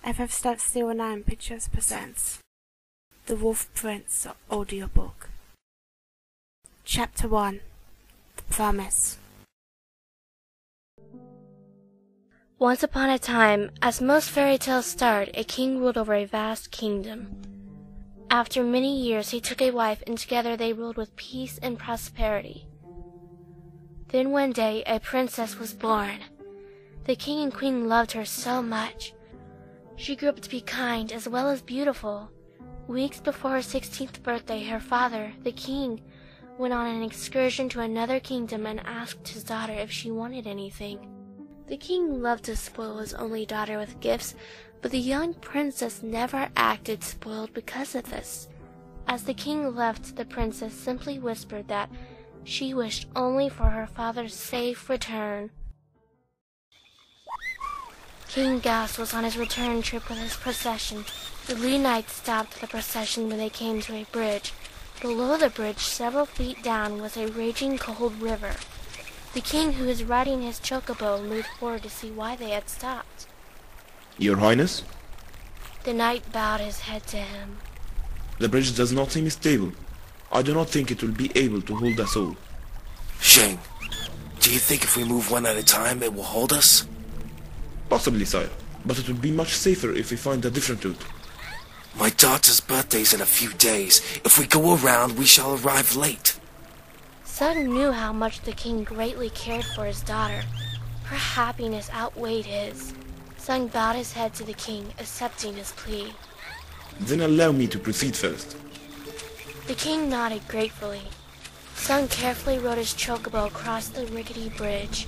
FF09 Pictures presents The Wolf Prince Audiobook. Chapter 1 The Promise. Once upon a time, as most fairy tales start, a king ruled over a vast kingdom. After many years, he took a wife, and together they ruled with peace and prosperity. Then one day, a princess was born. The king and queen loved her so much. She grew up to be kind as well as beautiful. Weeks before her 16th birthday, her father, the king, went on an excursion to another kingdom and asked his daughter if she wanted anything. The king loved to spoil his only daughter with gifts, but the young princess never acted spoiled because of this. As the king left, the princess simply whispered that she wished only for her father's safe return. King Gast was on his return trip with his procession. The Blue Knights stopped the procession when they came to a bridge. Below the bridge, several feet down, was a raging cold river. The king, who was riding his chocobo, moved forward to see why they had stopped. Your Highness? The knight bowed his head to him. The bridge does not seem stable. I do not think it will be able to hold us all. Shane, do you think if we move one at a time, it will hold us? Possibly, sire, but it would be much safer if we find a different route. My daughter's birthday's in a few days. If we go around, we shall arrive late. Sung knew how much the king greatly cared for his daughter. Her happiness outweighed his. Sung bowed his head to the king, accepting his plea. Then allow me to proceed first. The king nodded gratefully. Sung carefully rode his chocobo across the rickety bridge.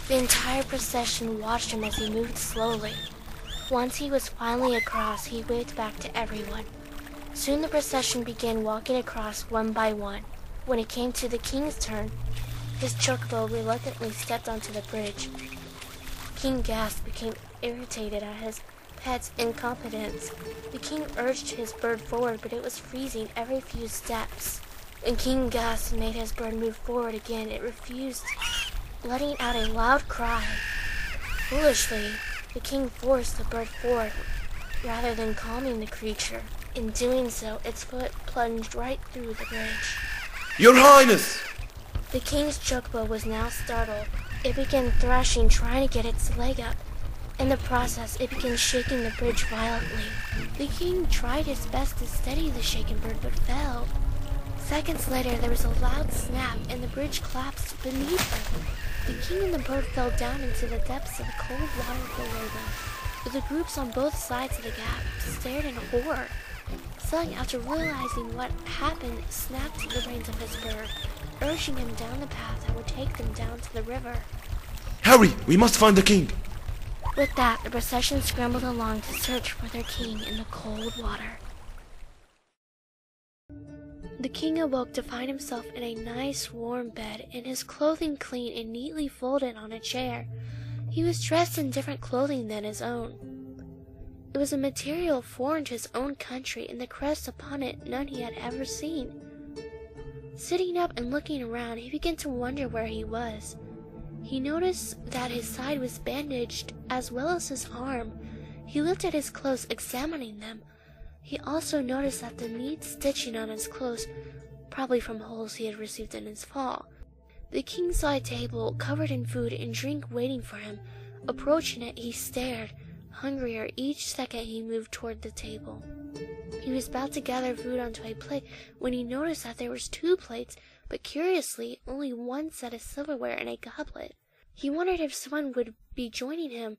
The entire procession watched him as he moved slowly. Once he was finally across, he waved back to everyone. Soon the procession began walking across one by one. When it came to the king's turn, his chocobo reluctantly stepped onto the bridge. King Gast became irritated at his pet's incompetence. The king urged his bird forward, but it was freezing every few steps. When King Gast made his bird move forward again, it refused, letting out a loud cry. Foolishly, the king forced the bird forward rather than calming the creature. In doing so, its foot plunged right through the bridge. Your Highness! The king's chocobo was now startled. It began thrashing, trying to get its leg up. In the process, it began shaking the bridge violently. The king tried his best to steady the shaken bird, but failed. Seconds later, there was a loud snap, and the bridge collapsed beneath them. The king and the bird fell down into the depths of the cold water below them. The groups on both sides of the gap stared in horror. Sung, after realizing what happened, snapped the reins of his bird, urging him down the path that would take them down to the river. Hurry! We must find the king! With that, the procession scrambled along to search for their king in the cold water. The king awoke to find himself in a nice warm bed, and his clothing clean and neatly folded on a chair. He was dressed in different clothing than his own. It was a material foreign to his own country, and the crest upon it none he had ever seen. Sitting up and looking around, he began to wonder where he was. He noticed that his side was bandaged, as well as his arm. He lifted his clothes, examining them. He also noticed that the neat stitching on his clothes, probably from holes he had received in his fall. The king saw a table covered in food and drink waiting for him. Approaching it, he stared, hungrier each second he moved toward the table. He was about to gather food onto a plate when he noticed that there was 2 plates, but curiously, only one set of silverware and a goblet. He wondered if someone would be joining him.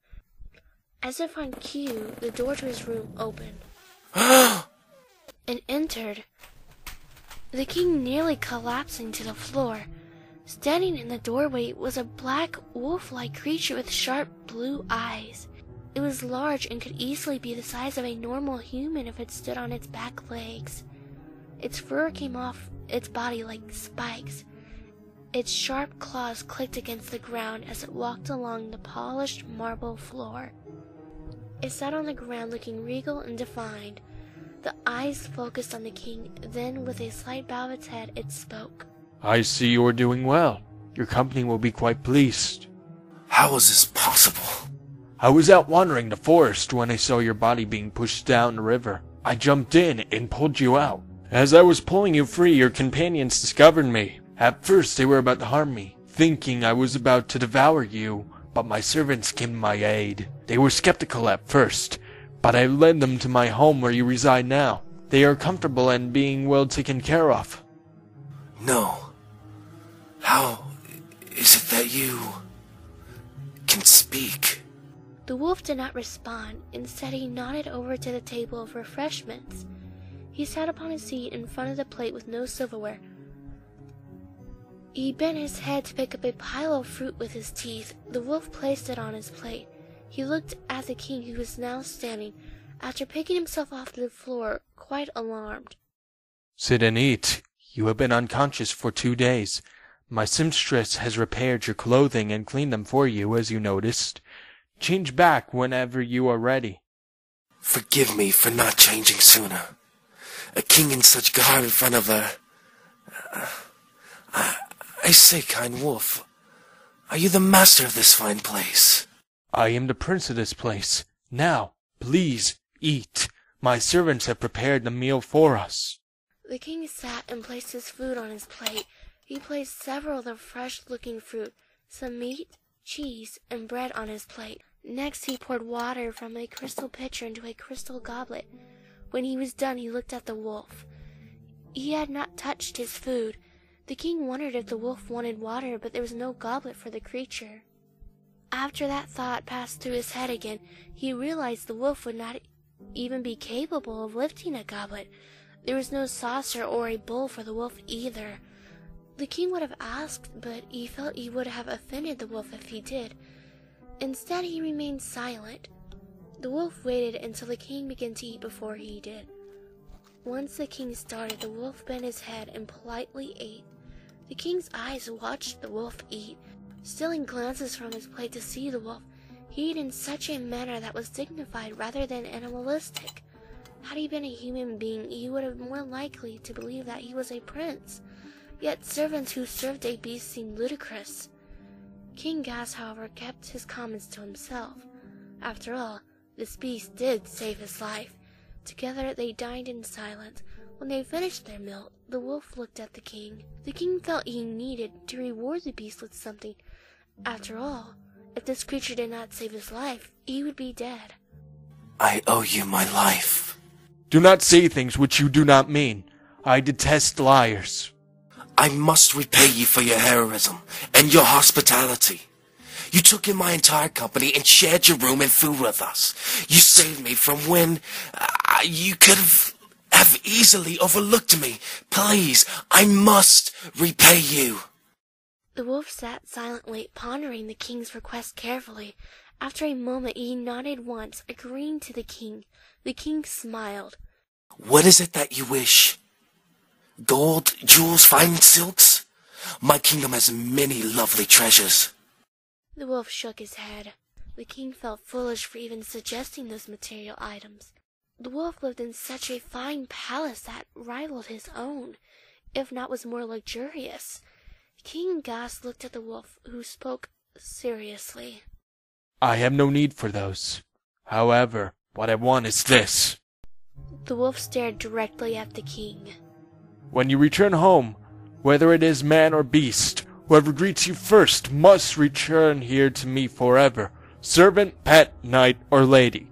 As if on cue, the door to his room opened. And entered. The king nearly collapsing to the floor. Standing in the doorway was a black, wolf-like creature with sharp blue eyes. It was large and could easily be the size of a normal human if it stood on its back legs. Its fur came off its body like spikes. Its sharp claws clicked against the ground as it walked along the polished marble floor. It sat on the ground looking regal and defined. The eyes focused on the king, then with a slight bow of its head, it spoke. I see you are doing well. Your company will be quite pleased. How is this possible? I was out wandering the forest when I saw your body being pushed down the river. I jumped in and pulled you out. As I was pulling you free, your companions discovered me. At first, they were about to harm me, thinking I was about to devour you, but my servants came to my aid. They were skeptical at first, but I led them to my home where you reside now. They are comfortable and being well taken care of. No. How is it that you can speak? The wolf did not respond. Instead, he nodded over to the table of refreshments. He sat upon a seat in front of the plate with no silverware. He bent his head to pick up a pile of fruit with his teeth. The wolf placed it on his plate. He looked at the king, who was now standing, after picking himself off the floor, quite alarmed. Sit and eat. You have been unconscious for 2 days. My seamstress has repaired your clothing and cleaned them for you, as you noticed. Change back whenever you are ready. Forgive me for not changing sooner. A king in such garb in front of a... I say, kind wolf, are you the master of this fine place? I am the prince of this place. Now, please, eat. My servants have prepared the meal for us. The king sat and placed his food on his plate. He placed several of the fresh-looking fruit, some meat, cheese, and bread on his plate. Next, he poured water from a crystal pitcher into a crystal goblet. When he was done, he looked at the wolf. He had not touched his food. The king wondered if the wolf wanted water, but there was no goblet for the creature. After that thought passed through his head again, he realized the wolf would not even be capable of lifting a goblet. There was no saucer or a bowl for the wolf either. The king would have asked, but he felt he would have offended the wolf if he did. Instead, he remained silent. The wolf waited until the king began to eat before he did. Once the king started, the wolf bent his head and politely ate. The king's eyes watched the wolf eat, stealing glances from his plate to see the wolf. He ate in such a manner that was dignified rather than animalistic. Had he been a human being, he would have been more likely to believe that he was a prince. Yet servants who served a beast seemed ludicrous. King Gast, however, kept his comments to himself. After all, this beast did save his life. Together they dined in silence. When they finished their meal, the wolf looked at the king. The king felt he needed to reward the beast with something. After all, if this creature did not save his life, he would be dead. I owe you my life. Do not say things which you do not mean. I detest liars. I must repay you for your heroism and your hospitality. You took in my entire company and shared your room and food with us. You saved me from when you could have easily overlooked me. Please, I must repay you. The wolf sat silently, pondering the king's request carefully. After a moment, he nodded once, agreeing to the king. The king smiled. What is it that you wish? Gold, jewels, fine silks? My kingdom has many lovely treasures. The wolf shook his head. The king felt foolish for even suggesting those material items. The wolf lived in such a fine palace that rivaled his own, if not was more luxurious. King Gast looked at the wolf, who spoke seriously. I have no need for those. However, what I want is this. The wolf stared directly at the king. When you return home, whether it is man or beast, whoever greets you first must return here to me forever. Servant, pet, knight, or lady.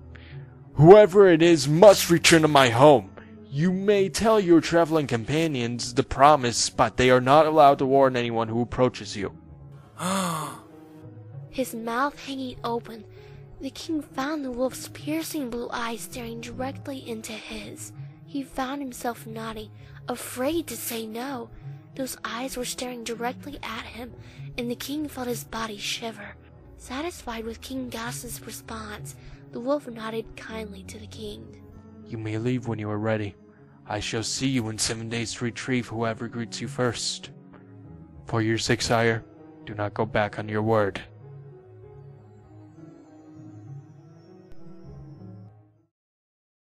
Whoever it is must return to my home. You may tell your traveling companions the promise, but they are not allowed to warn anyone who approaches you. His mouth hanging open, the king found the wolf's piercing blue eyes staring directly into his. He found himself nodding, afraid to say no. Those eyes were staring directly at him, and the king felt his body shiver. Satisfied with King Gast's response, the wolf nodded kindly to the king. You may leave when you are ready. I shall see you in 7 days to retrieve whoever greets you first. For your sake, sire, do not go back on your word.